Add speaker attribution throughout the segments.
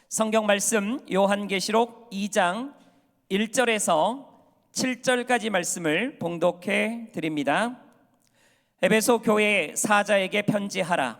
Speaker 1: 성경 말씀 요한계시록 2장 1절에서 7절까지 말씀을 봉독해 드립니다. 에베소 교회 사자에게 편지하라.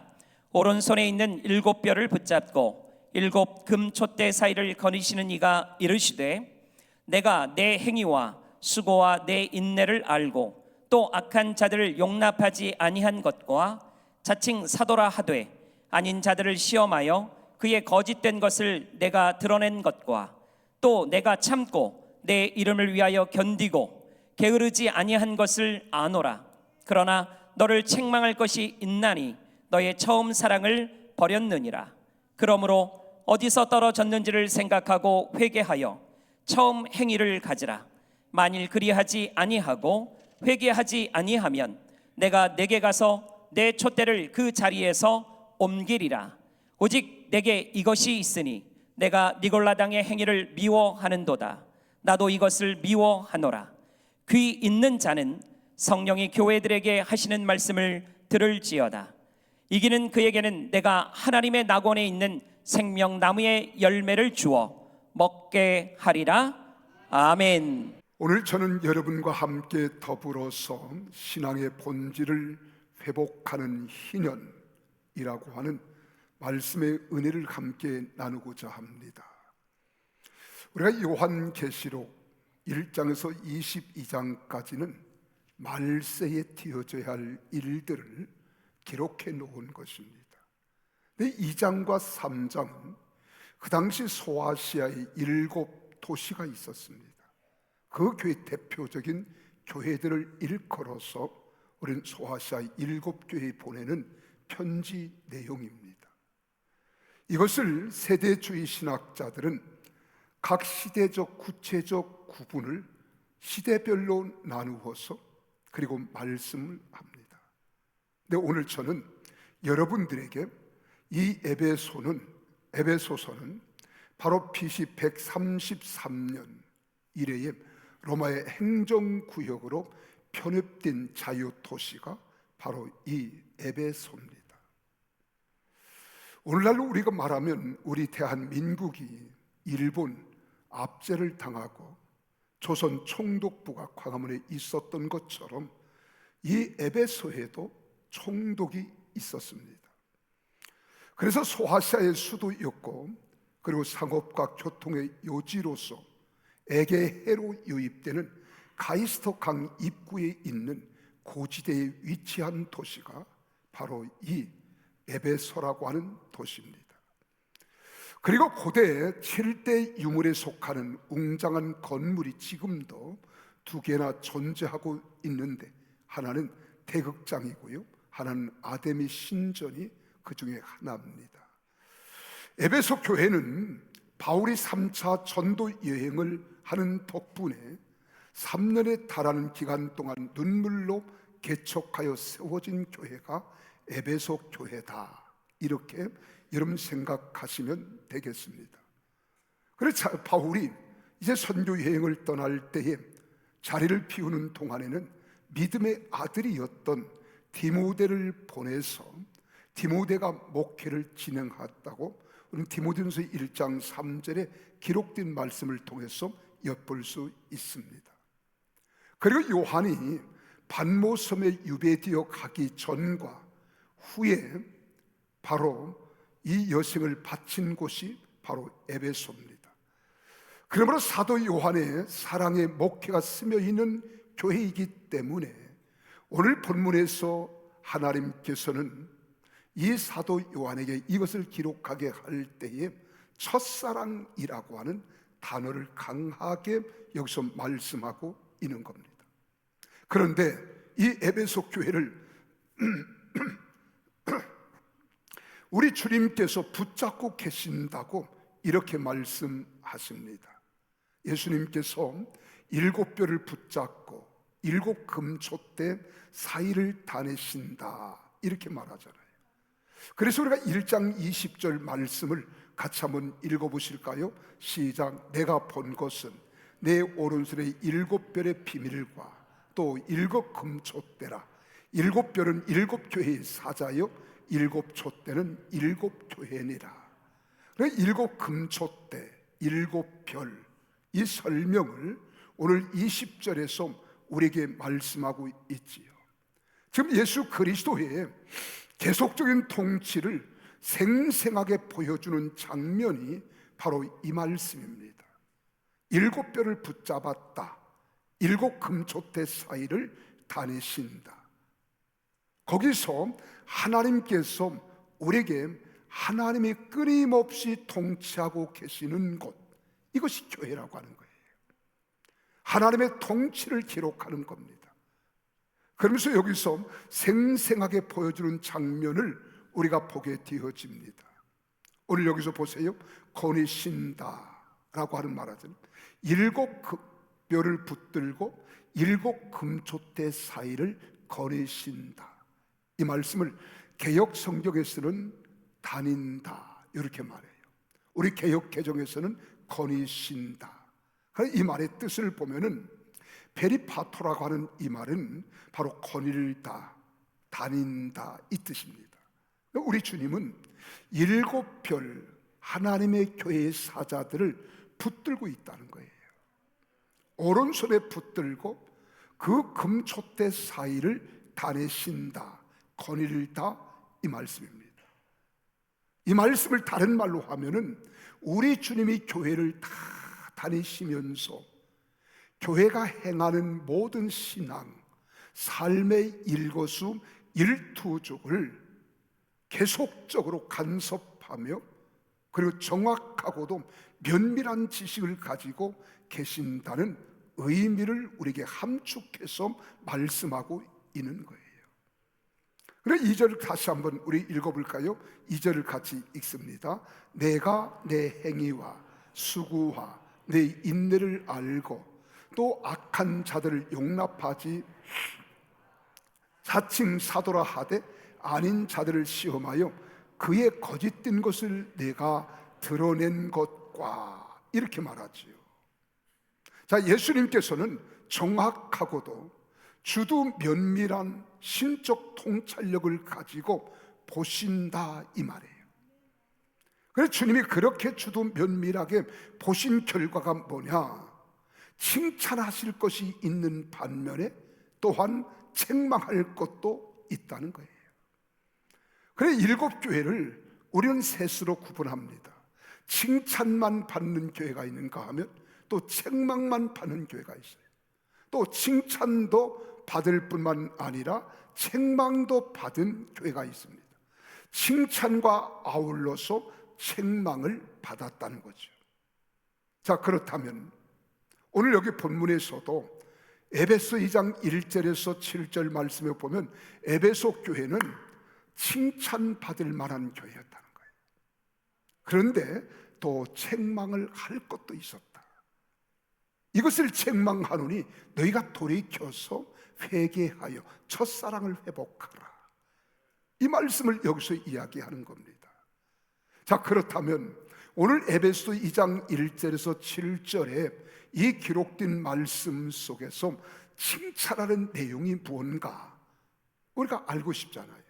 Speaker 1: 오른손에 있는 7뼈를 붙잡고 7 금촛대 사이를 거니시는 이가 이르시되, 내가 내 행위와 수고와 내 인내를 알고 또 악한 자들을 용납하지 아니한 것과 자칭 사도라 하되 아닌 자들을 시험하여 그의 거짓된 것을 내가 드러낸 것과 또 내가 참고 내 이름을 위하여 견디고 게으르지 아니한 것을 아노라. 그러나 너를 책망할 것이 있나니 너의 처음 사랑을 버렸느니라. 그러므로 어디서 떨어졌는지를 생각하고 회개하여 처음 행위를 가지라. 만일 그리하지 아니하고 회개하지 아니하면 내가 내게 가서 내 촛대를 그 자리에서 옮기리라. 오직 내게 이것이 있으니 내가 니골라당의 행위를 미워하는도다. 나도 이것을 미워하노라. 귀 있는 자는 성령이 교회들에게 하시는 말씀을 들을지어다. 이기는 그에게는 내가 하나님의 낙원에 있는 생명나무의 열매를 주어 먹게 하리라. 아멘.
Speaker 2: 오늘 저는 여러분과 함께 더불어서 신앙의 본질을 회복하는 희년이라고 하는 말씀의 은혜를 함께 나누고자 합니다. 우리가 요한계시록 1장에서 22장까지는 말세에 되어져야 할 일들을 기록해 놓은 것입니다. 근데 2장과 3장은 그 당시 소아시아의 7 도시가 있었습니다. 그 교회 대표적인 교회들을 일컬어서 우리는 소아시아의 7 교회에 보내는 편지 내용입니다. 이것을 세대주의 신학자들은 각 시대적 구체적 구분을 시대별로 나누어서 그리고 말씀을 합니다. 근데 오늘 저는 여러분들에게 이 에베소서는 바로 BC 133년 이래에 로마의 행정구역으로 편입된 자유도시가 바로 이 에베소입니다. 오늘날로 우리가 말하면 우리 대한민국이 일본 압제를 당하고 조선 총독부가 광화문에 있었던 것처럼 이 에베소에도 총독이 있었습니다. 그래서 소아시아의 수도였고, 그리고 상업과 교통의 요지로서 에게해로 유입되는 가이스터 강 입구에 있는 고지대에 위치한 도시가 바로 이 에베소라고 하는 도시입니다. 그리고 고대 7대 유물에 속하는 웅장한 건물이 지금도 2개나 존재하고 있는데, 하나는 대극장이고요, 하나는 아데미 신전이 그 중에 하나입니다. 에베소 교회는 바울이 3차 전도 여행을 하는 덕분에 3년에 달하는 기간 동안 눈물로 개척하여 세워진 교회가 에베소 교회다, 이렇게 여러분 생각하시면 되겠습니다. 그래서 바울이 이제 선교 여행을 떠날 때에 자리를 비우는 동안에는 믿음의 아들이었던 디모데를 보내서 디모데가 목회를 진행했다고 우리는 디모데전서 1장 3절에 기록된 말씀을 통해서 엿볼 수 있습니다. 그리고 요한이 반모섬에 유배되어 가기 전과 후에 바로 이 여생을 바친 곳이 바로 에베소입니다. 그러므로 사도 요한의 사랑의 목회가 스며 있는 교회이기 때문에 오늘 본문에서 하나님께서는 이 사도 요한에게 이것을 기록하게 할 때에 첫사랑이라고 하는 단어를 강하게 여기서 말씀하고 있는 겁니다. 그런데 이 에베소 교회를 우리 주님께서 붙잡고 계신다고 이렇게 말씀하십니다. 예수님께서 7뼈를 붙잡고 7 금촛대 사이를 다내신다, 이렇게 말하잖아요. 그래서 우리가 1장 20절 말씀을 같이 한번 읽어보실까요? 시작. 내가 본 것은 내 오른손의 7뼈의 비밀과 또 7 금촛대라. 7뼈는 7 교회의 사자요 7 촛대는 7 교회니라. 일곱 금초대, 일곱 별, 이 설명을 오늘 20절에서 우리에게 말씀하고 있지요. 지금 예수 그리스도의 계속적인 통치를 생생하게 보여주는 장면이 바로 이 말씀입니다. 일곱 뼈를 붙잡았다. 일곱 금초대 사이를 다니신다. 거기서 하나님께서 우리에게 하나님이 끊임없이 통치하고 계시는 곳, 이것이 교회라고 하는 거예요. 하나님의 통치를 기록하는 겁니다. 그러면서 여기서 생생하게 보여주는 장면을 우리가 보게 되어집니다. 오늘 여기서 보세요. 거니신다라고 하는 말하자면 일곱 뼈를 붙들고 일곱 금초대 사이를 거니신다. 이 말씀을 개역 성경에서는 다닌다 이렇게 말해요. 우리 개역 개정에서는 거니신다. 이 말의 뜻을 보면은 페리파토라고 하는 이 말은 바로 거닐다, 다닌다 이 뜻입니다. 우리 주님은 일곱 별 하나님의 교회의 사자들을 붙들고 있다는 거예요. 오른손에 붙들고 그 금초대 사이를 다니신다, 거닐다 이 말씀입니다. 이 말씀을 다른 말로 하면은 우리 주님이 교회를 다 다니시면서 교회가 행하는 모든 신앙, 삶의 일거수 일투족을 계속적으로 간섭하며 그리고 정확하고도 면밀한 지식을 가지고 계신다는 의미를 우리에게 함축해서 말씀하고 있는 거예요. 그래서 2절을 다시 한번 우리 읽어볼까요? 2절을 같이 읽습니다. 내가 내 행위와 수고와 내 인내를 알고 또 악한 자들을 용납하지 사칭 사도라 하되 아닌 자들을 시험하여 그의 거짓된 것을 내가 드러낸 것과 이렇게 말하지요. 자, 예수님께서는 정확하고도 주도 면밀한 신적 통찰력을 가지고 보신다 이 말이에요. 그래서 주님이 그렇게 주도 면밀하게 보신 결과가 뭐냐? 칭찬하실 것이 있는 반면에 또한 책망할 것도 있다는 거예요. 그래서 일곱 교회를 우리는 셋으로 구분합니다. 칭찬만 받는 교회가 있는가 하면 또 책망만 받는 교회가 있어요. 또 칭찬도 받을 뿐만 아니라 책망도 받은 교회가 있습니다. 칭찬과 아울러서 책망을 받았다는 거죠. 자, 그렇다면 오늘 여기 본문에서도 에베소 2장 1절에서 7절 말씀에 보면 에베소 교회는 칭찬받을 만한 교회였다는 거예요. 그런데 또 책망을 할 것도 있었다. 이것을 책망하노니 너희가 돌이켜서 회개하여 첫사랑을 회복하라. 이 말씀을 여기서 이야기하는 겁니다. 자, 그렇다면 오늘 에베소 2장 1절에서 7절에 이 기록된 말씀 속에서 칭찬하는 내용이 무언가 우리가 알고 싶잖아요.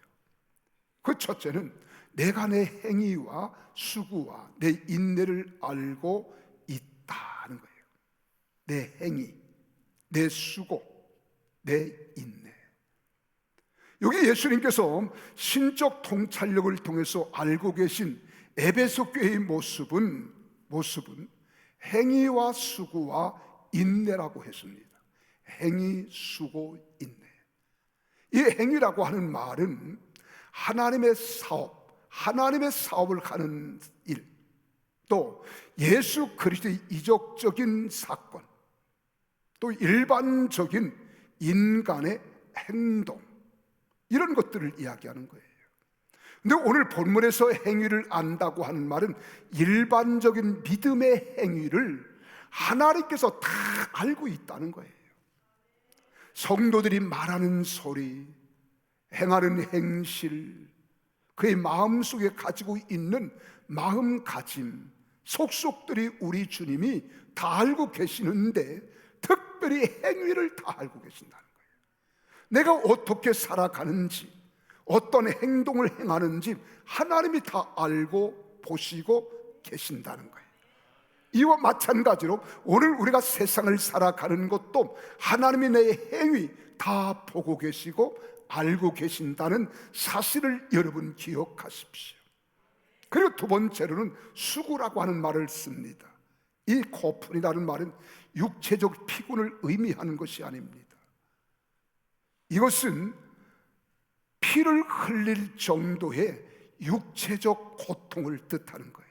Speaker 2: 그 첫째는 내가 내 행위와 수고와 내 인내를 알고 있다는 거예요. 내 행위, 내 수고, 내 인내. 여기 예수님께서 신적 통찰력을 통해서 알고 계신 에베소 교회의 모습은 행위와 수고와 인내라고 했습니다. 행위, 수고, 인내. 이 행위라고 하는 말은 하나님의 사업을 하는 일, 또 예수 그리스도의 이적적인 사건, 또 일반적인 인간의 행동, 이런 것들을 이야기하는 거예요. 근데 오늘 본문에서 행위를 안다고 하는 말은 일반적인 믿음의 행위를 하나님께서 다 알고 있다는 거예요. 성도들이 말하는 소리, 행하는 행실, 그의 마음속에 가지고 있는 마음가짐, 속속들이 우리 주님이 다 알고 계시는데 특별히 행위를 다 알고 계신다는 거예요. 내가 어떻게 살아가는지, 어떤 행동을 행하는지 하나님이 다 알고 보시고 계신다는 거예요. 이와 마찬가지로 오늘 우리가 세상을 살아가는 것도 하나님이 내 행위 다 보고 계시고 알고 계신다는 사실을 여러분 기억하십시오. 그리고 두 번째로는 수고라고 하는 말을 씁니다. 이 고픈이라는 말은 육체적 피곤을 의미하는 것이 아닙니다. 이것은 피를 흘릴 정도의 육체적 고통을 뜻하는 거예요.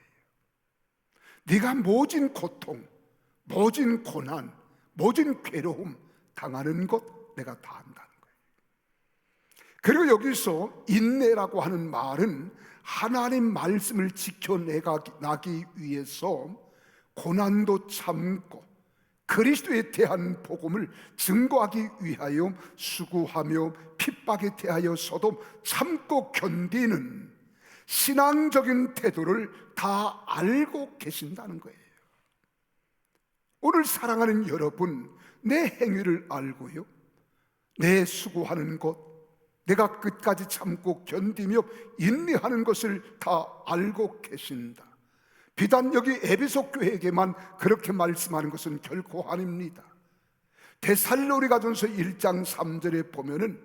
Speaker 2: 네가 모진 고통, 모진 고난, 모진 괴로움 당하는 것 내가 다 안다는 거예요. 그리고 여기서 인내라고 하는 말은 하나님 말씀을 지켜내기 위해서 고난도 참고 그리스도에 대한 복음을 증거하기 위하여 수고하며 핍박에 대하여서도 참고 견디는 신앙적인 태도를 다 알고 계신다는 거예요. 오늘 사랑하는 여러분, 내 행위를 알고요, 내 수고하는 것, 내가 끝까지 참고 견디며 인내하는 것을 다 알고 계신다. 비단 여기 에베소 교회에게만 그렇게 말씀하는 것은 결코 아닙니다. 데살로니가전서 1장 3절에 보면은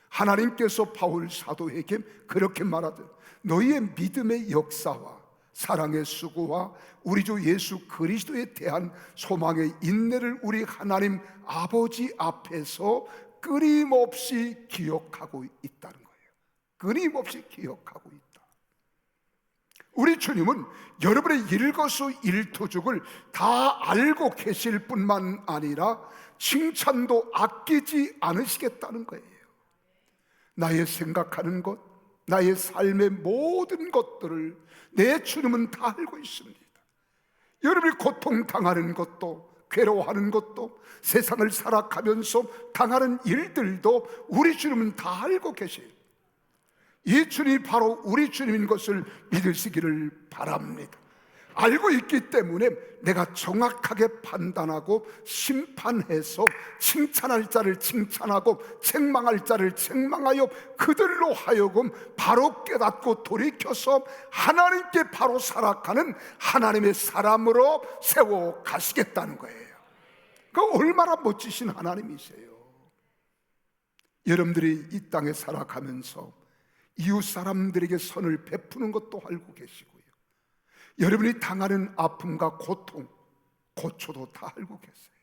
Speaker 2: 하나님께서 바울 사도에게 그렇게 말하듯 너희의 믿음의 역사와 사랑의 수고와 우리 주 예수 그리스도에 대한 소망의 인내를 우리 하나님 아버지 앞에서 끊임없이 기억하고 있다는 거예요. 끊임없이 기억하고 있다. 우리 주님은 여러분의 일거수일투족을 다 알고 계실 뿐만 아니라 칭찬도 아끼지 않으시겠다는 거예요. 나의 생각하는 것, 나의 삶의 모든 것들을 내 주님은 다 알고 있습니다. 여러분이 고통당하는 것도, 괴로워하는 것도, 세상을 살아가면서 당하는 일들도 우리 주님은 다 알고 계세요. 이 주님이 바로 우리 주님인 것을 믿으시기를 바랍니다. 알고 있기 때문에 내가 정확하게 판단하고 심판해서 칭찬할 자를 칭찬하고 책망할 자를 책망하여 그들로 하여금 바로 깨닫고 돌이켜서 하나님께 바로 살아가는 하나님의 사람으로 세워 가시겠다는 거예요. 그 얼마나 멋지신 하나님이세요. 여러분들이 이 땅에 살아가면서 이웃 사람들에게 선을 베푸는 것도 알고 계시고요, 여러분이 당하는 아픔과 고통, 고초도 다 알고 계세요.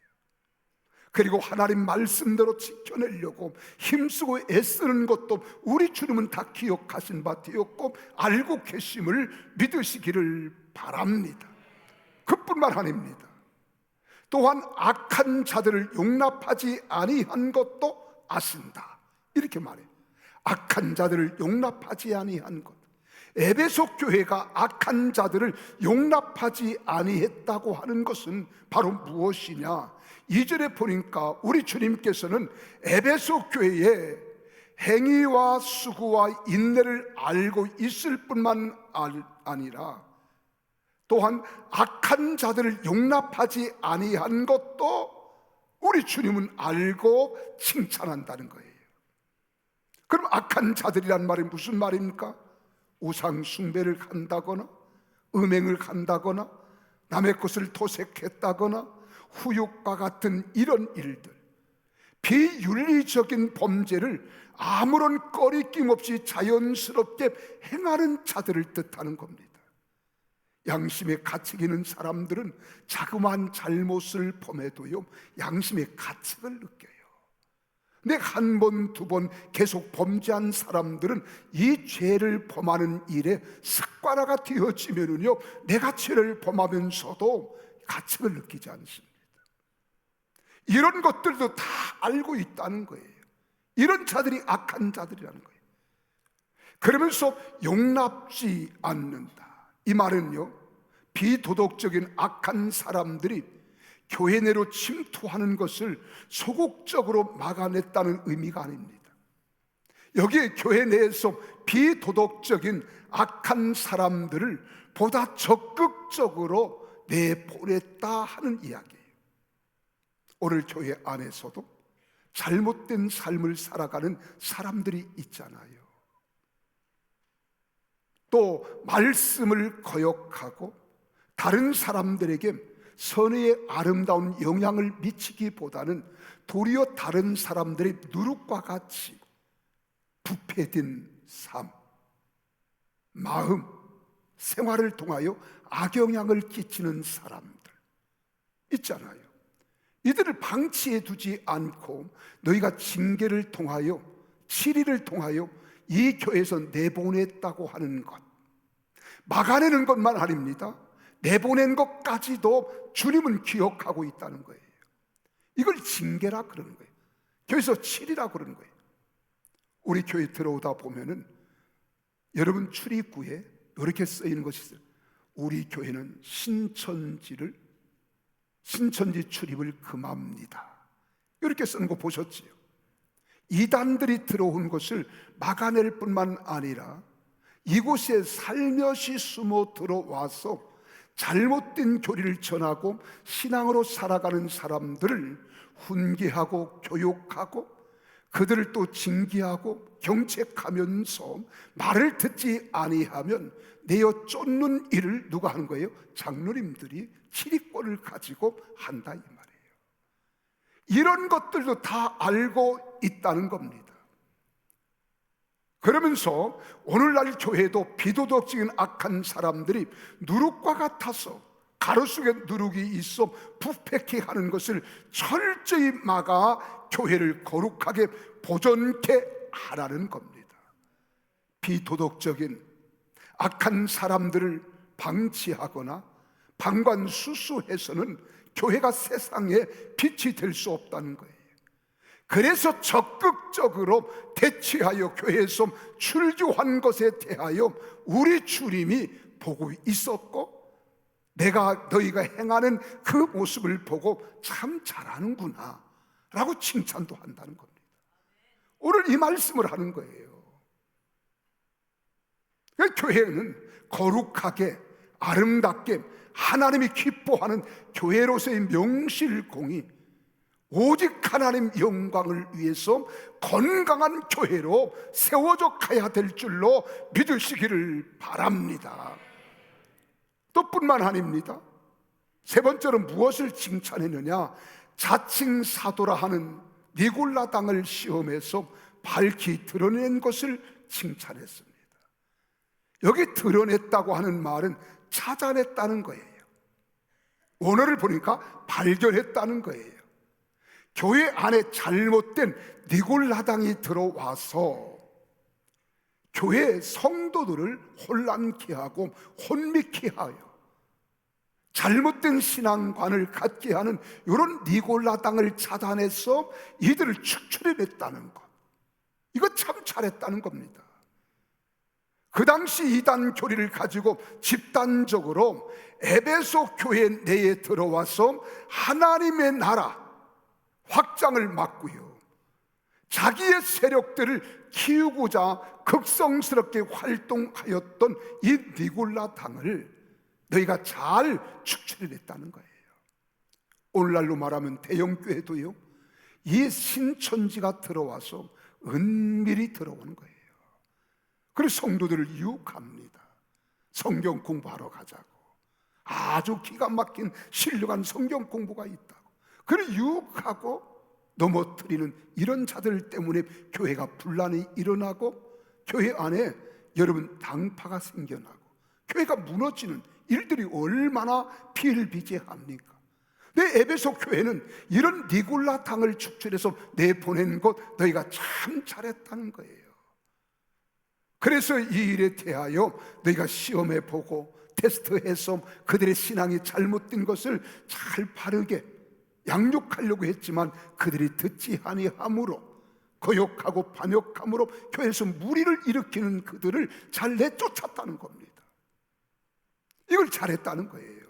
Speaker 2: 그리고 하나님 말씀대로 지켜내려고 힘쓰고 애쓰는 것도 우리 주님은 다 기억하신 바 되었고 알고 계심을 믿으시기를 바랍니다. 그뿐만 아닙니다. 또한 악한 자들을 용납하지 아니한 것도 아신다, 이렇게 말해요. 악한 자들을 용납하지 아니한 것. 에베소 교회가 악한 자들을 용납하지 아니했다고 하는 것은 바로 무엇이냐? 2절에 보니까 우리 주님께서는 에베소 교회의 행위와 수고와 인내를 알고 있을 뿐만 아니라 또한 악한 자들을 용납하지 아니한 것도 우리 주님은 알고 칭찬한다는 거예요. 그럼 악한 자들이란 말이 무슨 말입니까? 우상 숭배를 한다거나 음행을 한다거나 남의 것을 토색했다거나 후욕과 같은 이런 일들, 비윤리적인 범죄를 아무런 꺼리낌 없이 자연스럽게 행하는 자들을 뜻하는 겁니다. 양심의 가책 있는 사람들은 자그마한 잘못을 범해도요, 양심의 가책을 느껴요. 근데 한 번, 두 번 계속 범죄한 사람들은 이 죄를 범하는 일에 습관화가 되어지면은요, 내가 죄를 범하면서도 가책을 느끼지 않습니다. 이런 것들도 다 알고 있다는 거예요. 이런 자들이 악한 자들이라는 거예요. 그러면서 용납지 않는다, 이 말은요, 비도덕적인 악한 사람들이 교회 내로 침투하는 것을 소극적으로 막아냈다는 의미가 아닙니다. 여기에 교회 내에서 비도덕적인 악한 사람들을 보다 적극적으로 내보냈다 하는 이야기예요. 오늘 교회 안에서도 잘못된 삶을 살아가는 사람들이 있잖아요. 또 말씀을 거역하고 다른 사람들에게 선의 아름다운 영향을 미치기보다는 도리어 다른 사람들의 누룩과 같이 부패된 삶, 마음, 생활을 통하여 악영향을 끼치는 사람들 있잖아요. 이들을 방치해 두지 않고 너희가 징계를 통하여, 치리를 통하여 이 교회에서 내보냈다고 하는 것, 막아내는 것만 아닙니다. 내보낸 것까지도 주님은 기억하고 있다는 거예요. 이걸 징계라 그러는 거예요. 교회에서 치리라 그러는 거예요. 우리 교회 들어오다 보면은 여러분 출입구에 이렇게 쓰이는 것이 있어요. 우리 교회는 신천지 출입을 금합니다. 이렇게 쓰는 거 보셨지요? 이단들이 들어온 것을 막아낼 뿐만 아니라 이곳에 살며시 숨어 들어와서 잘못된 교리를 전하고 신앙으로 살아가는 사람들을 훈계하고 교육하고 그들을 또 징계하고 경책하면서 말을 듣지 아니하면 내어 쫓는 일을 누가 하는 거예요? 장로님들이 치리권을 가지고 한다 이 말이에요. 이런 것들도 다 알고 있다는 겁니다. 그러면서 오늘날 교회도 비도덕적인 악한 사람들이 누룩과 같아서 가루 속에 누룩이 있어 부패케 하는 것을 철저히 막아 교회를 거룩하게 보존케 하라는 겁니다. 비도덕적인 악한 사람들을 방치하거나 방관수수해서는 교회가 세상에 빛이 될 수 없다는 거예요. 그래서 적극적으로 대치하여 교회에서 출교한 것에 대하여 우리 주님이 보고 있었고, 너희가 행하는 그 모습을 보고 참 잘하는구나 라고 칭찬도 한다는 겁니다. 오늘 이 말씀을 하는 거예요. 교회는 거룩하게 아름답게 하나님이 기뻐하는 교회로서의 명실공히 오직 하나님 영광을 위해서 건강한 교회로 세워져 가야 될 줄로 믿으시기를 바랍니다. 또 뿐만 아닙니다. 세 번째로 무엇을 칭찬했느냐? 자칭 사도라 하는 니골라당을 시험해서 밝히 드러낸 것을 칭찬했습니다. 여기 드러냈다고 하는 말은 찾아냈다는 거예요. 원어를 보니까 발견했다는 거예요. 교회 안에 잘못된 니골라당이 들어와서 교회 성도들을 혼란케 하고 혼미케 하여 잘못된 신앙관을 갖게 하는 이런 니골라당을 찾아내서 이들을 축출해냈다는 것, 이거 참 잘했다는 겁니다. 그 당시 이단 교리를 가지고 집단적으로 에베소 교회 내에 들어와서 하나님의 나라 확장을 막고요, 자기의 세력들을 키우고자 극성스럽게 활동하였던 이 니골라당을 너희가 잘 축출해냈다는 거예요. 오늘날로 말하면 대형교회도요, 이 신천지가 들어와서 은밀히 들어오는 거예요. 그래서 성도들을 유혹합니다. 성경 공부하러 가자고, 아주 기가 막힌 신령한 성경 공부가 있다고, 그래 유혹하고 넘어뜨리는 이런 자들 때문에 교회가 분란이 일어나고 교회 안에 여러분 당파가 생겨나고 교회가 무너지는 일들이 얼마나 비일비재합니까? 내 에베소 교회는 이런 니골라당을 축출해서 내보낸 것 너희가 참 잘했다는 거예요. 그래서 이 일에 대하여 너희가 시험해보고 테스트해서 그들의 신앙이 잘못된 것을 잘 바르게 양육하려고 했지만 그들이 듣지 아니함으로, 거역하고 반역함으로 교회에서 무리를 일으키는 그들을 잘 내쫓았다는 겁니다. 이걸 잘했다는 거예요.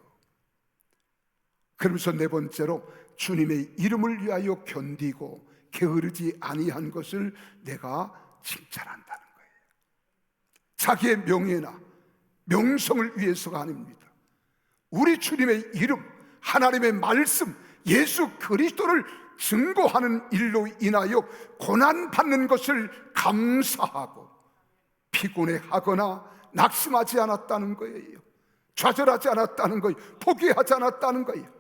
Speaker 2: 그러면서 네 번째로 주님의 이름을 위하여 견디고 게으르지 아니한 것을 내가 칭찬한다는 거예요. 자기의 명예나 명성을 위해서가 아닙니다. 우리 주님의 이름, 하나님의 말씀, 예수 그리스도를 증거하는 일로 인하여 고난받는 것을 감사하고 피곤해하거나 낙심하지 않았다는 거예요. 좌절하지 않았다는 거예요. 포기하지 않았다는 거예요.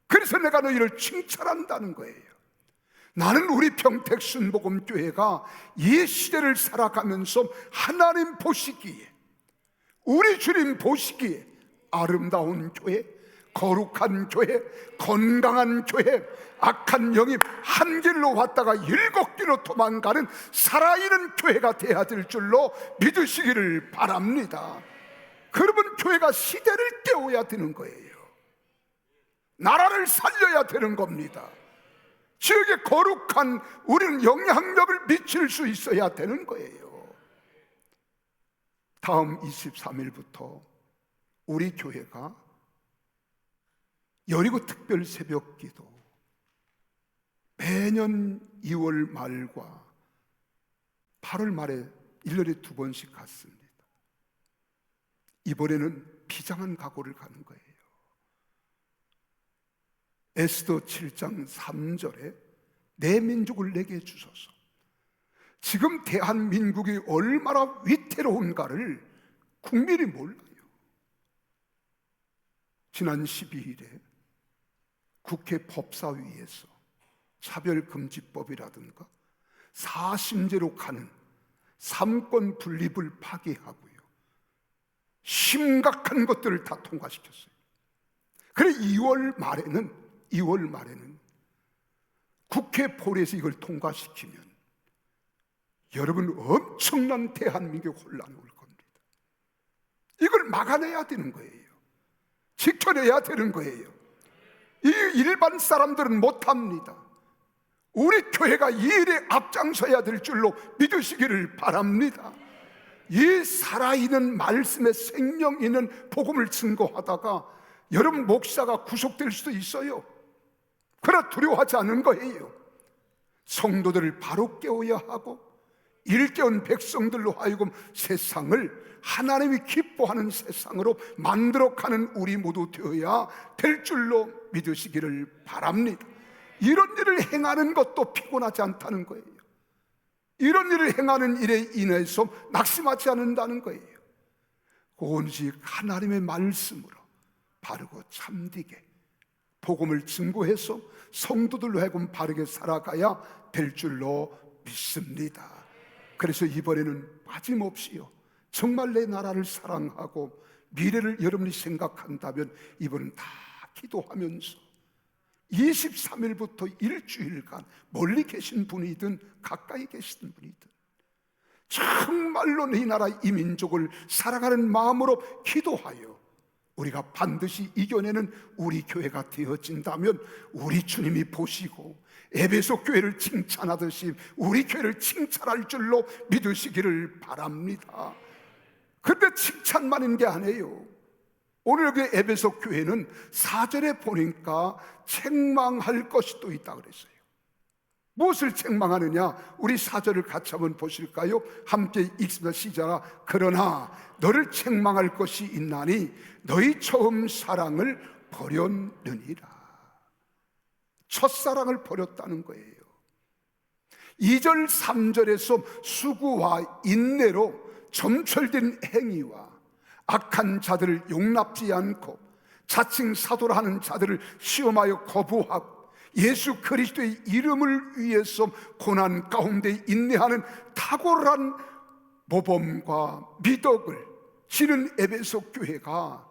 Speaker 2: 그래서 내가 너희를 칭찬한다는 거예요. 나는 우리 평택순복음교회가 이 시대를 살아가면서 하나님 보시기에, 우리 주님 보시기에 아름다운 교회, 거룩한 교회, 건강한 교회, 악한 영이 한 길로 왔다가 7길로 도망가는 살아있는 교회가 되어야 될 줄로 믿으시기를 바랍니다. 그러면 교회가 시대를 깨워야 되는 거예요. 나라를 살려야 되는 겁니다. 지역에 거룩한 우리는 영향력을 미칠 수 있어야 되는 거예요. 다음 23일부터 우리 교회가 여리고 특별 새벽 기도 매년 2월 말과 8월 말에 1년에 2번씩 갔습니다. 이번에는 비장한 각오를 가는 거예요. 에스더 7장 3절에 내 민족을 내게 주소서. 지금 대한민국이 얼마나 위태로운가를 국민이 몰라요. 지난 12일에 국회 법사위에서 차별금지법이라든가 사심제로 가는 삼권 분립을 파기하고요, 심각한 것들을 다 통과시켰어요. 그래 2월 말에는 국회 포리에서 이걸 통과시키면 여러분 엄청난 대한민국 혼란이 올 겁니다. 이걸 막아내야 되는 거예요. 지켜내야 되는 거예요. 이 일반 사람들은 못합니다. 우리 교회가 이 일에 앞장서야 될 줄로 믿으시기를 바랍니다. 이 살아있는 말씀에 생명 있는 복음을 증거하다가 여러분 목사가 구속될 수도 있어요. 그러나 두려워하지 않는 거예요. 성도들을 바로 깨워야 하고 일깨운 백성들로 하여금 세상을 하나님이 기뻐하는 세상으로 만들어가는 우리 모두 되어야 될 줄로 믿으시기를 바랍니다. 이런 일을 행하는 것도 피곤하지 않다는 거예요. 이런 일을 행하는 일에 인해서 낙심하지 않는다는 거예요. 오직 하나님의 말씀으로 바르고 참되게 복음을 증거해서 성도들로 하여금 바르게 살아가야 될 줄로 믿습니다. 그래서 이번에는 빠짐없이요, 정말 내 나라를 사랑하고 미래를 여러분이 생각한다면 이번은 다 기도하면서 23일부터 일주일간 멀리 계신 분이든 가까이 계신 분이든 정말로 이 나라 이 민족을 사랑하는 마음으로 기도하여 우리가 반드시 이겨내는 우리 교회가 되어진다면 우리 주님이 보시고 에베소 교회를 칭찬하듯이 우리 교회를 칭찬할 줄로 믿으시기를 바랍니다. 근데 칭찬만인 게 아니에요. 오늘 그 에베소 교회는 4절에 보니까 책망할 것이 또 있다 그랬어요. 무엇을 책망하느냐? 우리 4절을 같이 한번 보실까요? 함께 읽습니다. 시작. 그러나 너를 책망할 것이 있나니 너희 처음 사랑을 버렸느니라. 첫사랑을 버렸다는 거예요. 2절 3절에서 수고와 인내로 점철된 행위와 악한 자들을 용납지 않고 자칭 사도라 하는 자들을 시험하여 거부하고 예수 그리스도의 이름을 위해서 고난 가운데 인내하는 탁월한 모범과 미덕을 지닌 에베소 교회가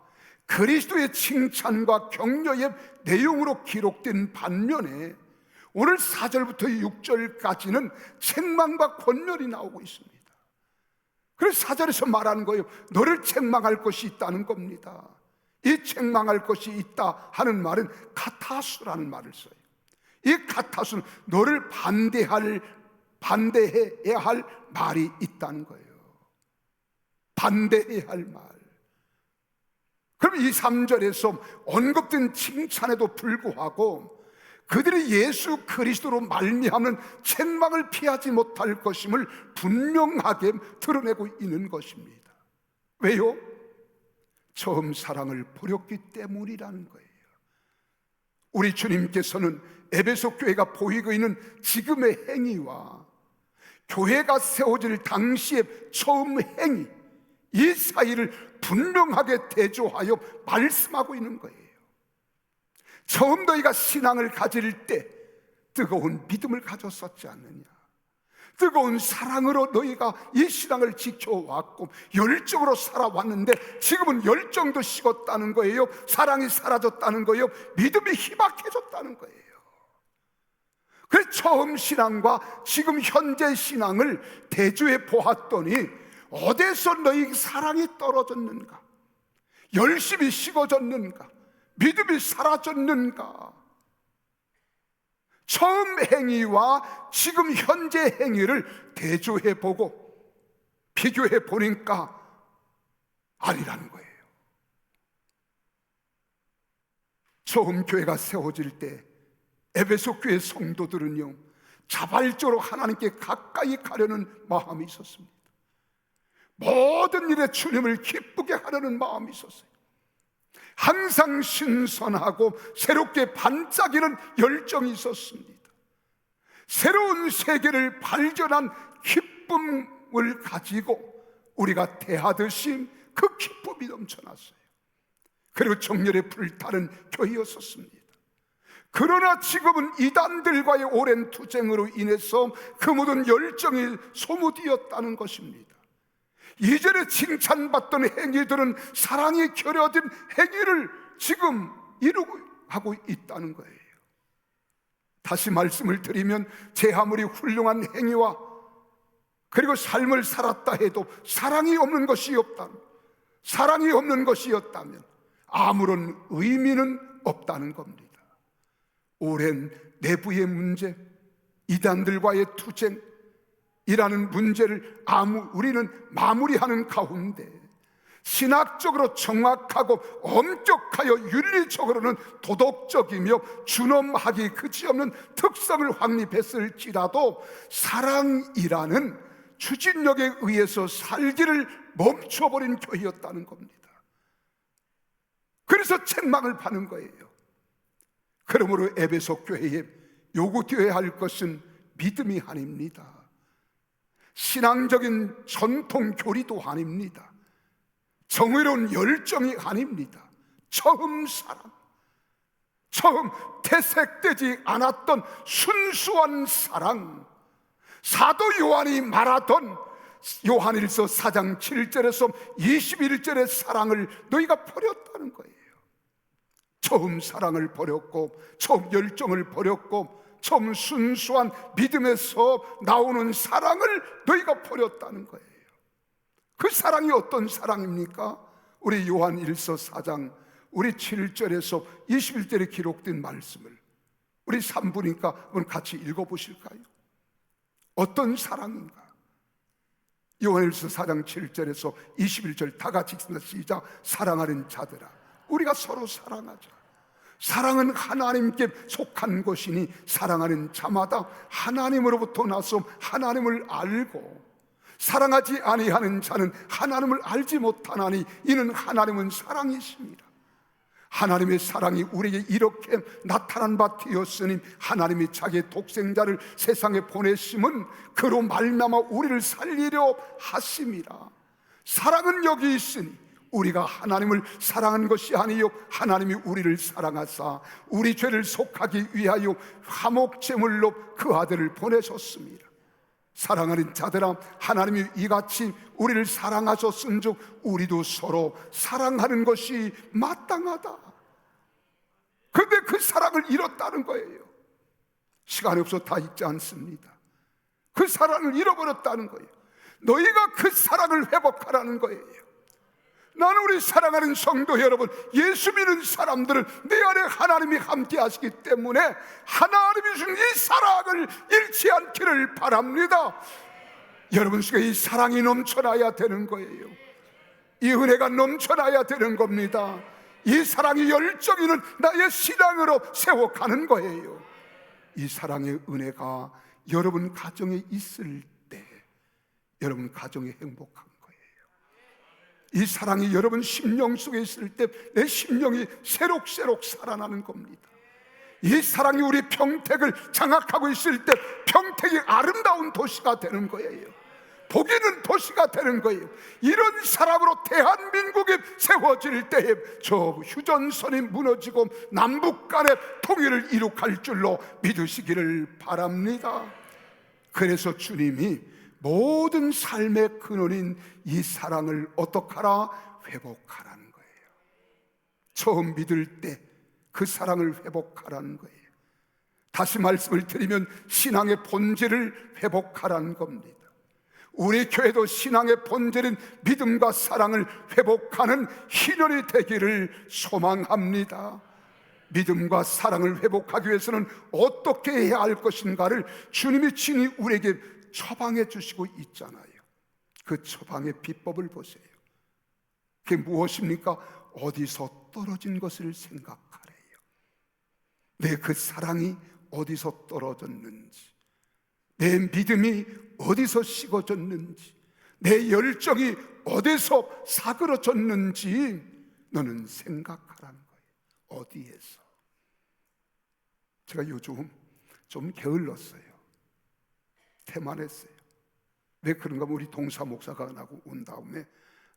Speaker 2: 그리스도의 칭찬과 격려의 내용으로 기록된 반면에 오늘 4절부터 6절까지는 책망과 권면이 나오고 있습니다. 그래서 4절에서 말하는 거예요. 너를 책망할 것이 있다는 겁니다. 이 책망할 것이 있다 하는 말은 카타수라는 말을 써요. 이 카타수는 너를 반대해야 할 말이 있다는 거예요. 반대해야 할 말. 그럼 이 3절에서 언급된 칭찬에도 불구하고 그들이 예수 그리스도로 말미암는 책망을 피하지 못할 것임을 분명하게 드러내고 있는 것입니다. 왜요? 처음 사랑을 버렸기 때문이라는 거예요. 우리 주님께서는 에베소 교회가 보이고 있는 지금의 행위와 교회가 세워질 당시의 처음 행위, 이 사이를 분명하게 대조하여 말씀하고 있는 거예요. 처음 너희가 신앙을 가질 때 뜨거운 믿음을 가졌었지 않느냐? 뜨거운 사랑으로 너희가 이 신앙을 지켜왔고 열정으로 살아왔는데 지금은 열정도 식었다는 거예요. 사랑이 사라졌다는 거예요. 믿음이 희박해졌다는 거예요. 그래서 처음 신앙과 지금 현재 신앙을 대조해 보았더니 어디서 너희 사랑이 떨어졌는가? 열심이 식어졌는가? 믿음이 사라졌는가? 처음 행위와 지금 현재 행위를 대조해 보고 비교해 보니까 아니라는 거예요. 처음 교회가 세워질 때 에베소 교회 성도들은요, 자발적으로 하나님께 가까이 가려는 마음이 있었습니다. 모든 일에 주님을 기쁘게 하려는 마음이 있었어요. 항상 신선하고 새롭게 반짝이는 열정이 있었습니다. 새로운 세계를 발견한 기쁨을 가지고 우리가 대하듯이 그 기쁨이 넘쳐났어요. 그리고 정열에 불타는 교회였었습니다. 그러나 지금은 이단들과의 오랜 투쟁으로 인해서 그 모든 열정이 소모되었다는 것입니다. 이전에 칭찬받던 행위들은 사랑이 결여된 행위를 지금 이루고 하고 있다는 거예요. 다시 말씀을 드리면 제 아무리 훌륭한 행위와 그리고 삶을 살았다 해도 사랑이 없는 것이었다면 아무런 의미는 없다는 겁니다. 오랜 내부의 문제, 이단들과의 투쟁이라는 문제를 우리는 마무리하는 가운데 신학적으로 정확하고 엄격하여 윤리적으로는 도덕적이며 준엄하기 그지없는 특성을 확립했을지라도 사랑이라는 추진력에 의해서 살기를 멈춰버린 교회였다는 겁니다. 그래서 책망을 받는 거예요. 그러므로 에베소 교회에 요구되어야 할 것은 믿음이 아닙니다. 신앙적인 전통 교리도 아닙니다. 정의로운 열정이 아닙니다. 처음 퇴색되지 않았던 순수한 사랑, 사도 요한이 말하던 요한일서 4장 7절에서 21절의 사랑을 너희가 버렸다는 거예요. 처음 사랑을 버렸고 처음 열정을 버렸고 처음 순수한 믿음에서 나오는 사랑을 너희가 버렸다는 거예요. 그 사랑이 어떤 사랑입니까? 우리 요한일서 4장 우리 7절에서 21절에 기록된 말씀을 우리 3부니까 한번 같이 읽어보실까요? 어떤 사랑인가? 요한일서 4장 7절에서 21절 다 같이 읽습니다. 시작. 사랑하는 자들아 우리가 서로 사랑하자. 사랑은 하나님께 속한 것이니 사랑하는 자마다 하나님으로부터 나서 하나님을 알고 사랑하지 아니하는 자는 하나님을 알지 못하나니 이는 하나님은 사랑이십니다. 하나님의 사랑이 우리에게 이렇게 나타난 바 되었으니 하나님이 자기의 독생자를 세상에 보내심은 그로 말미암아 우리를 살리려 하심이라. 사랑은 여기 있으니 우리가 하나님을 사랑한 것이 아니요 하나님이 우리를 사랑하사 우리 죄를 속하기 위하여 화목제물로 그 아들을 보내셨습니다. 사랑하는 자들아 하나님이 이같이 우리를 사랑하셨은즉 우리도 서로 사랑하는 것이 마땅하다. 그런데 그 사랑을 잃었다는 거예요. 시간이 없어 다 읽지 않습니다. 그 사랑을 잃어버렸다는 거예요. 너희가 그 사랑을 회복하라는 거예요. 나는 우리 사랑하는 성도 여러분, 예수 믿는 사람들은 내 안에 하나님이 함께 하시기 때문에 하나님이 주신 이 사랑을 잃지 않기를 바랍니다. 여러분 속에 이 사랑이 넘쳐나야 되는 거예요. 이 은혜가 넘쳐나야 되는 겁니다. 이 사랑이 열정 있는 나의 신앙으로 세워가는 거예요. 이 사랑의 은혜가 여러분 가정에 있을 때 여러분 가정이 행복한 거예요. 이 사랑이 여러분 심령 속에 있을 때 내 심령이 새록새록 살아나는 겁니다. 이 사랑이 우리 평택을 장악하고 있을 때 평택이 아름다운 도시가 되는 거예요. 복이는 도시가 되는 거예요. 이런 사람으로 대한민국이 세워질 때에 저 휴전선이 무너지고 남북 간의 통일을 이룩할 줄로 믿으시기를 바랍니다. 그래서 주님이 모든 삶의 근원인 이 사랑을 어떡하라? 회복하라는 거예요. 처음 믿을 때 그 사랑을 회복하라는 거예요. 다시 말씀을 드리면 신앙의 본질을 회복하라는 겁니다. 우리 교회도 신앙의 본질인 믿음과 사랑을 회복하는 희년이 되기를 소망합니다. 믿음과 사랑을 회복하기 위해서는 어떻게 해야 할 것인가를 주님이 친히 우리에게 처방해 주시고 있잖아요. 그 처방의 비법을 보세요. 그게 무엇입니까? 어디서 떨어진 것을 생각하래요. 내 그 사랑이 어디서 떨어졌는지, 내 믿음이 어디서 식어졌는지, 내 열정이 어디서 사그러졌는지 너는 생각하라는 거예요. 어디에서? 제가 요즘 좀 게을렀어요. 태만했어요. 왜 그런가 하면 우리 동사 목사가 나고 온 다음에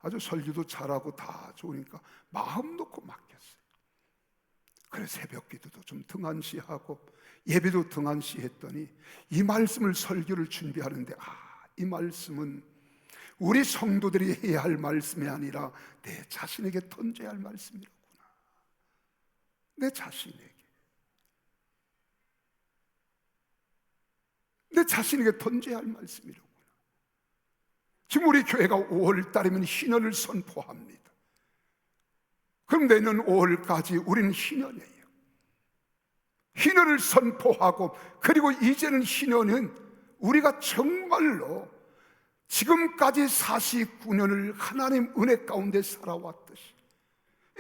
Speaker 2: 아주 설교도 잘하고 다 좋으니까 마음 놓고 맡겼어요. 그래서 새벽 기도도 좀 등한시하고 예배도 등한시했더니 이 말씀을 설교를 준비하는데 이 말씀은 우리 성도들이 해야 할 말씀이 아니라 내 자신에게 던져야 할 말씀이로구나. 내 자신에게 던져야 할 말씀이로구나. 지금 우리 교회가 5월 달이면 희년을 선포합니다. 그럼 내년 5월까지 우리는 희년이에요. 희년을 선포하고, 그리고 이제는 희년은 우리가 정말로 지금까지 49년을 하나님 은혜 가운데 살아왔듯이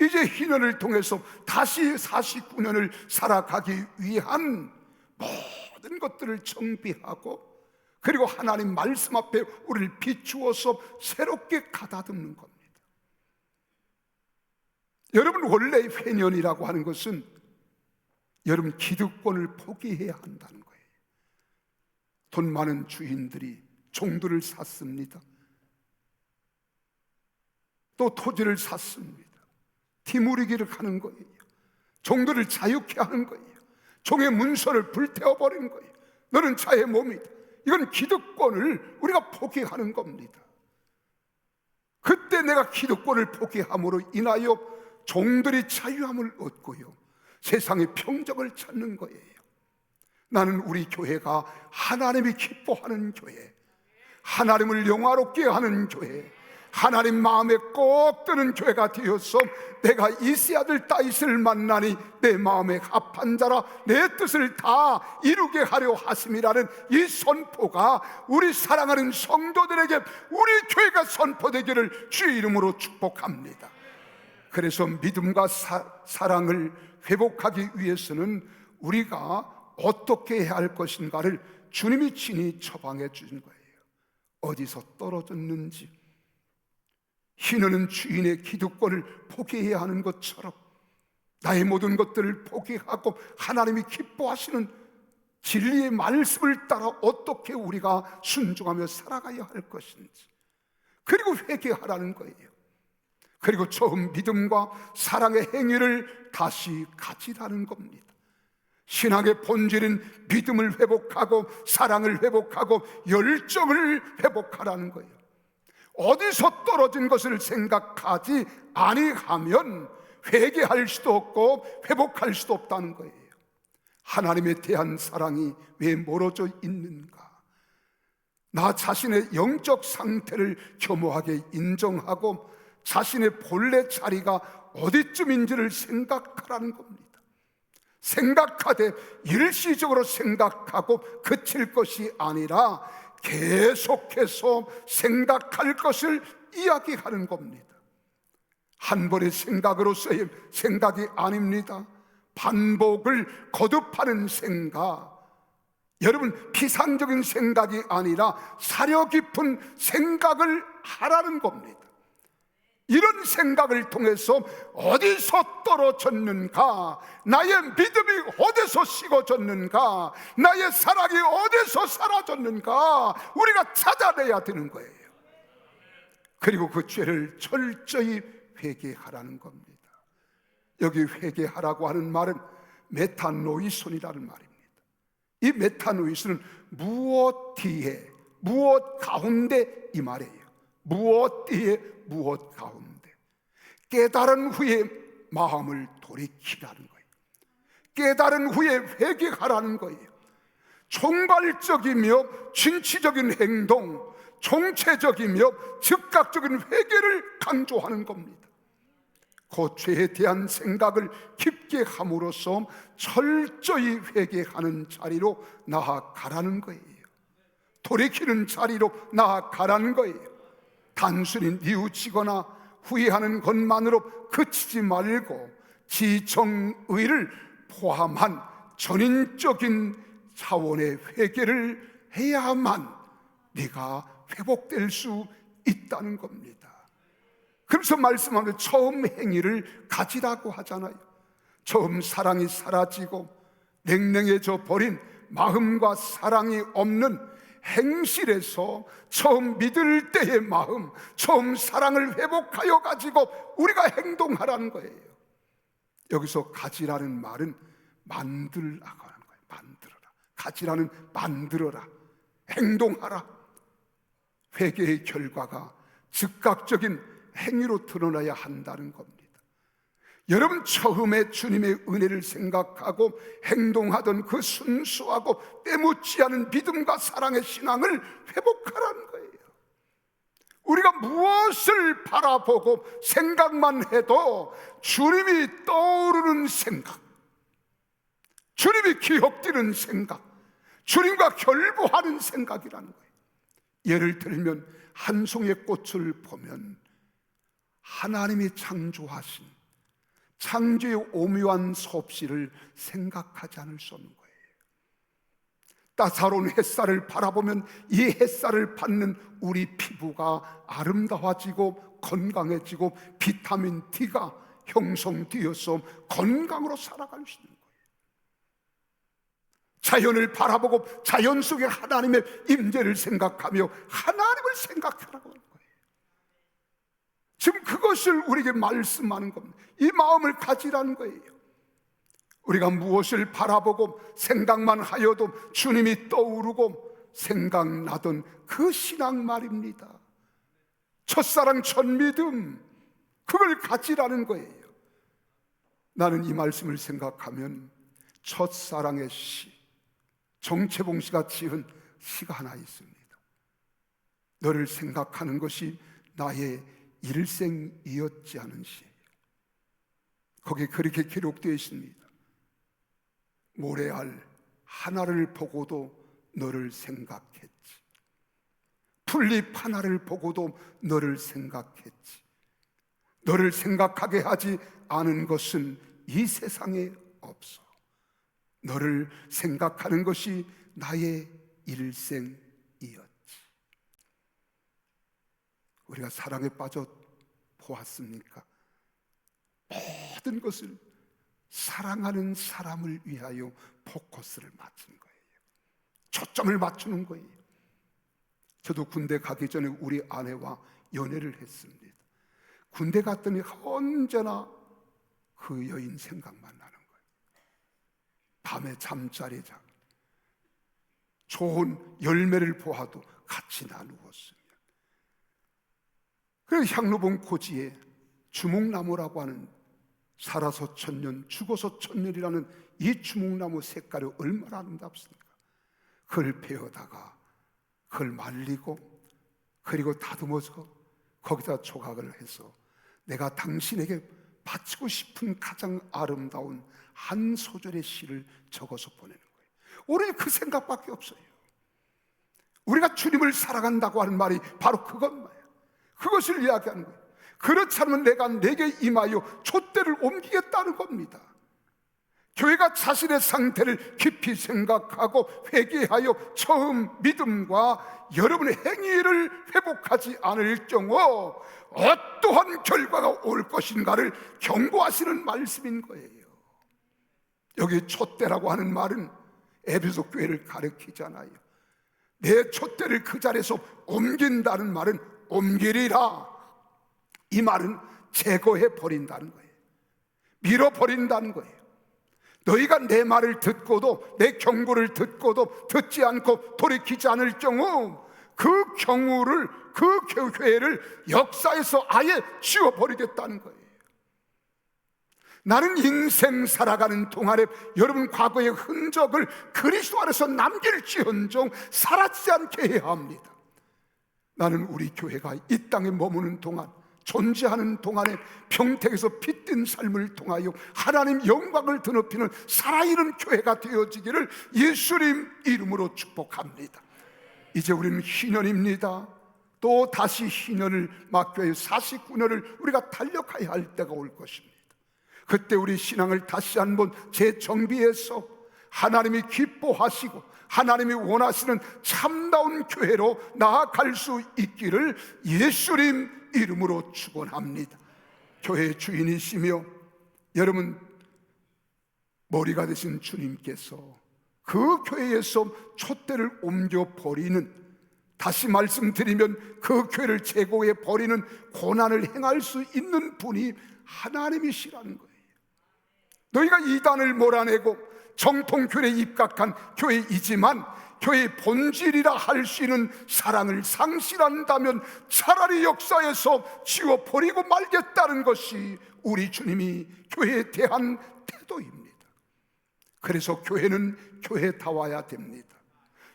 Speaker 2: 이제 희년을 통해서 다시 49년을 살아가기 위한 모든 것들을 정비하고, 그리고 하나님 말씀 앞에 우리를 비추어서 새롭게 가다듬는 겁니다. 여러분, 원래 회년이라고 하는 것은 여러분 기득권을 포기해야 한다는 거예요. 돈 많은 주인들이 종들을 샀습니다. 또 토지를 샀습니다. 티무리기를 하는 거예요. 종들을 자유케 하는 거예요. 종의 문서를 불태워버리는 거예요. 너는 자의 몸이다. 이건 기득권을 우리가 포기하는 겁니다. 그때 내가 기득권을 포기함으로 인하여 종들이 자유함을 얻고요, 세상의 평정을 찾는 거예요. 나는 우리 교회가 하나님이 기뻐하는 교회, 하나님을 영화롭게 하는 교회, 하나님 마음에 꼭 드는 교회가 되어서 내가 이세 아들 다윗을 만나니 내 마음에 합한 자라 내 뜻을 다 이루게 하려 하심이라는 이 선포가 우리 사랑하는 성도들에게 우리 교회가 선포되기를 주의 이름으로 축복합니다. 그래서 믿음과 사랑을 회복하기 위해서는 우리가 어떻게 해야 할 것인가를 주님이 친히 처방해 주신 거예요. 어디서 떨어졌는지, 희년은 주인의 기득권을 포기해야 하는 것처럼 나의 모든 것들을 포기하고 하나님이 기뻐하시는 진리의 말씀을 따라 어떻게 우리가 순종하며 살아가야 할 것인지, 그리고 회개하라는 거예요. 그리고 처음 믿음과 사랑의 행위를 다시 가지라는 겁니다. 신앙의 본질은 믿음을 회복하고 사랑을 회복하고 열정을 회복하라는 거예요. 어디서 떨어진 것을 생각하지 아니하면 회개할 수도 없고 회복할 수도 없다는 거예요. 하나님에 대한 사랑이 왜 멀어져 있는가? 나 자신의 영적 상태를 겸허하게 인정하고 자신의 본래 자리가 어디쯤인지를 생각하라는 겁니다. 생각하되 일시적으로 생각하고 그칠 것이 아니라 계속해서 생각할 것을 이야기하는 겁니다. 한 번의 생각으로서의 생각이 아닙니다. 반복을 거듭하는 생각. 여러분, 피상적인 생각이 아니라 사려 깊은 생각을 하라는 겁니다. 이런 생각을 통해서 어디서 떨어졌는가, 나의 믿음이 어디서 식어졌는가, 나의 사랑이 어디서 사라졌는가 우리가 찾아내야 되는 거예요. 그리고 그 죄를 철저히 회개하라는 겁니다. 여기 회개하라고 하는 말은 메타노이손이라는 말입니다. 이 메타노이손은 무엇 뒤에 무엇 가운데 이 말이에요. 무엇 뒤에 무엇 가운데, 깨달은 후에 마음을 돌이키라는 거예요. 깨달은 후에 회개하라는 거예요. 총괄적이며 진취적인 행동, 총체적이며 즉각적인 회개를 강조하는 겁니다. 그 죄에 대한 생각을 깊게 함으로써 철저히 회개하는 자리로 나아가라는 거예요. 돌이키는 자리로 나아가라는 거예요. 단순히 뉘우치거나 후회하는 것만으로 그치지 말고 지정의를 포함한 전인적인 차원의 회개를 해야만 네가 회복될 수 있다는 겁니다. 그래서 말씀하는 처음 행위를 가지라고 하잖아요. 처음 사랑이 사라지고 냉랭해져 버린 마음과 사랑이 없는 행실에서 처음 믿을 때의 마음, 처음 사랑을 회복하여 가지고 우리가 행동하라는 거예요. 여기서 가지라는 말은 만들라고 하는 거예요. 만들어라. 가지라는 만들어라. 행동하라. 회개의 결과가 즉각적인 행위로 드러나야 한다는 겁니다. 여러분, 처음에 주님의 은혜를 생각하고 행동하던 그 순수하고 때묻지 않은 믿음과 사랑의 신앙을 회복하라는 거예요. 우리가 무엇을 바라보고 생각만 해도 주님이 떠오르는 생각, 주님이 기억되는 생각, 주님과 결부하는 생각이라는 거예요. 예를 들면 한 송이의 꽃을 보면 하나님이 창조하신 창조의 오묘한 섭씨를 생각하지 않을 수 없는 거예요. 따사로운 햇살을 바라보면 이 햇살을 받는 우리 피부가 아름다워지고 건강해지고 비타민 D가 형성되어서 건강으로 살아갈 수 있는 거예요. 자연을 바라보고 자연 속에 하나님의 임재를 생각하며 하나님을 생각하라고 하는 거예요. 지금 그것을 우리에게 말씀하는 겁니다. 이 마음을 가지라는 거예요. 우리가 무엇을 바라보고 생각만 하여도 주님이 떠오르고 생각나던 그 신앙 말입니다. 첫사랑 첫믿음, 그걸 가지라는 거예요. 나는 이 말씀을 생각하면 첫사랑의 시, 정채봉 씨가 지은 시가 하나 있습니다. 너를 생각하는 것이 나의 일생이었지 않은 시예요. 거기에 그렇게 기록되어 있습니다. 모래알 하나를 보고도 너를 생각했지. 풀잎 하나를 보고도 너를 생각했지. 너를 생각하게 하지 않은 것은 이 세상에 없어. 너를 생각하는 것이 나의 일생이었지. 우리가 사랑에 빠져 보았습니까? 모든 것을 사랑하는 사람을 위하여 포커스를 맞춘 거예요. 초점을 맞추는 거예요. 저도 군대 가기 전에 우리 아내와 연애를 했습니다. 군대 갔더니 언제나 그 여인 생각만 나는 거예요. 밤에 잠자리 자고 좋은 열매를 보아도 같이 나누었습니다. 그래서 향로봉 고지에 주목나무라고 하는 살아서 천년, 죽어서 천년이라는 이 주목나무 색깔이 얼마나 아름답습니까? 그걸 베어다가 그걸 말리고 그리고 다듬어서 거기다 조각을 해서 내가 당신에게 바치고 싶은 가장 아름다운 한 소절의 시를 적어서 보내는 거예요. 우리는 그 생각밖에 없어요. 우리가 주님을 사랑한다고 하는 말이 바로 그것만이에요. 그것을 이야기하는 거예요. 그렇지 않으면 내가 내게 임하여 촛대를 옮기겠다는 겁니다. 교회가 자신의 상태를 깊이 생각하고 회개하여 처음 믿음과 여러분의 행위를 회복하지 않을 경우 어떠한 결과가 올 것인가를 경고하시는 말씀인 거예요. 여기 촛대라고 하는 말은 에베소 교회를 가리키잖아요. 내 촛대를 그 자리에서 옮긴다는 말은 옮기리라, 이 말은 제거해 버린다는 거예요. 밀어버린다는 거예요. 너희가 내 말을 듣고도, 내 경고를 듣고도 듣지 않고 돌이키지 않을 경우, 그 경우를, 그 교회를 역사에서 아예 지워버리겠다는 거예요. 나는 인생 살아가는 동안에 여러분 과거의 흔적을 그리스도 안에서 남길지언정 사라지지 않게 해야 합니다. 나는 우리 교회가 이 땅에 머무는 동안, 존재하는 동안에 평택에서 빛든 삶을 통하여 하나님 영광을 드높이는 살아있는 교회가 되어지기를 예수님 이름으로 축복합니다. 이제 우리는 희년입니다. 또 다시 희년을 맞교회 49년을 우리가 달력해야 할 때가 올 것입니다. 그때 우리 신앙을 다시 한번 재정비해서 하나님이 기뻐하시고 하나님이 원하시는 참다운 교회로 나아갈 수 있기를 예수님 이름으로 축원합니다. 교회의 주인이시며 여러분 머리가 되신 주님께서 그 교회에서 촛대를 옮겨버리는, 다시 말씀드리면 그 교회를 제거해 버리는 고난을 행할 수 있는 분이 하나님이시라는 거예요. 너희가 이단을 몰아내고 정통교회에 입각한 교회이지만 교회의 본질이라 할 수 있는 사랑을 상실한다면 차라리 역사에서 지워버리고 말겠다는 것이 우리 주님이 교회에 대한 태도입니다. 그래서 교회는 교회다워야 됩니다.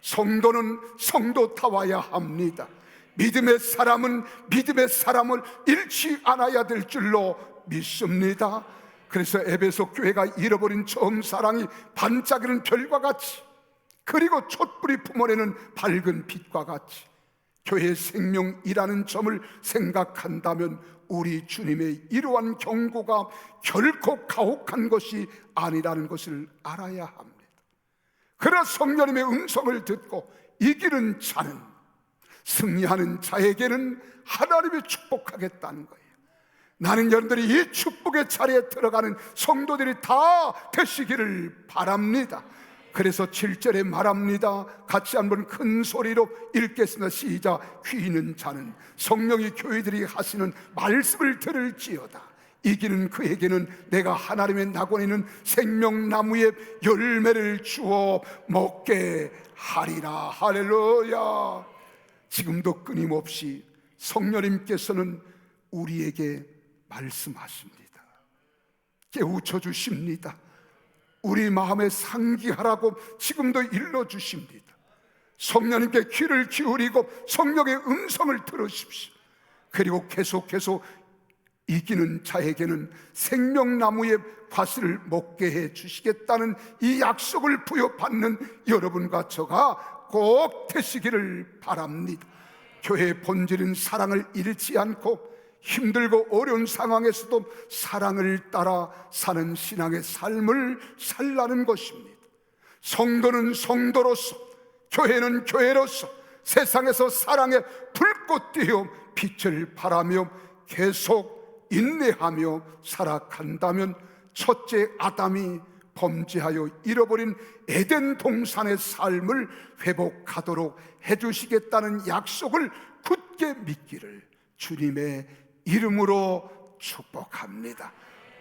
Speaker 2: 성도는 성도다워야 합니다. 믿음의 사람은 믿음의 사람을 잃지 않아야 될 줄로 믿습니다. 그래서 에베소 교회가 잃어버린 처음 사랑이 반짝이는 별과 같이, 그리고 촛불이 품어내는 밝은 빛과 같이 교회의 생명이라는 점을 생각한다면 우리 주님의 이러한 경고가 결코 가혹한 것이 아니라는 것을 알아야 합니다. 그러나 성령님의 음성을 듣고 이기는 자는, 승리하는 자에게는 하나님이 축복하겠다는 거예요. 나는 여러분들이 이 축복의 자리에 들어가는 성도들이 다 되시기를 바랍니다. 그래서 7절에 말합니다. 같이 한번 큰 소리로 읽겠습니다. 시작. 귀있는 자는 성령이 교회들이 하시는 말씀을 들을지어다. 이기는 그에게는 내가 하나님의 낙원에 있는 생명나무의 열매를 주어 먹게 하리라. 할렐루야. 지금도 끊임없이 성령님께서는 우리에게 말씀하십니다. 깨우쳐 주십니다. 우리 마음에 상기하라고 지금도 일러주십니다. 성령님께 귀를 기울이고 성령의 음성을 들으십시오. 그리고 계속해서 이기는 자에게는 생명나무의 과실을 먹게 해 주시겠다는 이 약속을 부여받는 여러분과 저가 꼭 되시기를 바랍니다. 교회의 본질은 사랑을 잃지 않고 힘들고 어려운 상황에서도 사랑을 따라 사는 신앙의 삶을 살라는 것입니다. 성도는 성도로서, 교회는 교회로서 세상에서 사랑의 불꽃 되어 빛을 발하며 계속 인내하며 살아간다면 첫째 아담이 범죄하여 잃어버린 에덴 동산의 삶을 회복하도록 해주시겠다는 약속을 굳게 믿기를 주님의 이름으로 축복합니다.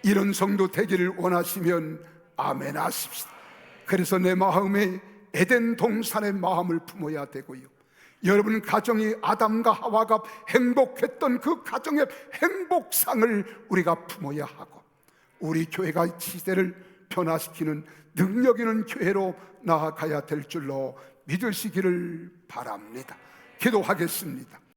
Speaker 2: 이런 성도 되기를 원하시면 아멘 하십시다. 그래서 내 마음에 에덴 동산의 마음을 품어야 되고요, 여러분 가정이 아담과 하와가 행복했던 그 가정의 행복상을 우리가 품어야 하고, 우리 교회가 시대를 변화시키는 능력 있는 교회로 나아가야 될 줄로 믿으시기를 바랍니다. 기도하겠습니다.